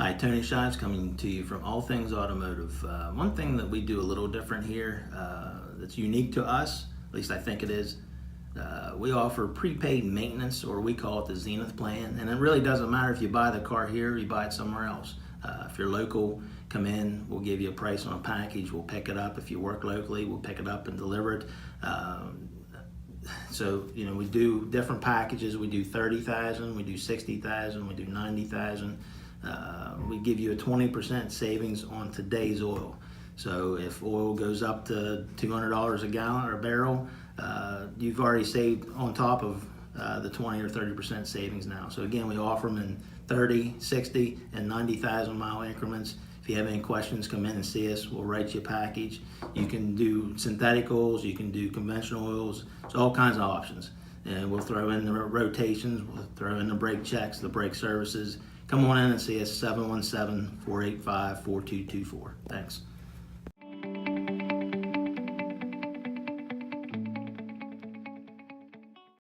Hi, Tony Shives coming to you from All Things Automotive. One thing that we do a little different here that's unique to us, at least I think it is, we offer prepaid maintenance, or we call it the Zenith plan, and it really doesn't matter if you buy the car here or you buy it somewhere else. If you're local, come in, we'll give you a price on a package, we'll pick it up. If you work locally, we'll pick it up and deliver it. So, we do different packages. We do 30,000, we do 60,000, we do 90,000. We give you a 20% savings on today's oil. So if oil goes up to $200 a gallon or a barrel, you've already saved on top of the 20 or 30% savings now. So again, we offer them in 30, 60, and 90,000 mile increments. If you have any questions, come in and see us. We'll write you a package. You can do synthetic oils, you can do conventional oils. It's all kinds of options. And we'll throw in the rotations, we'll throw in the brake checks, the brake services. Come on in and see us, 717-485-4224. Thanks.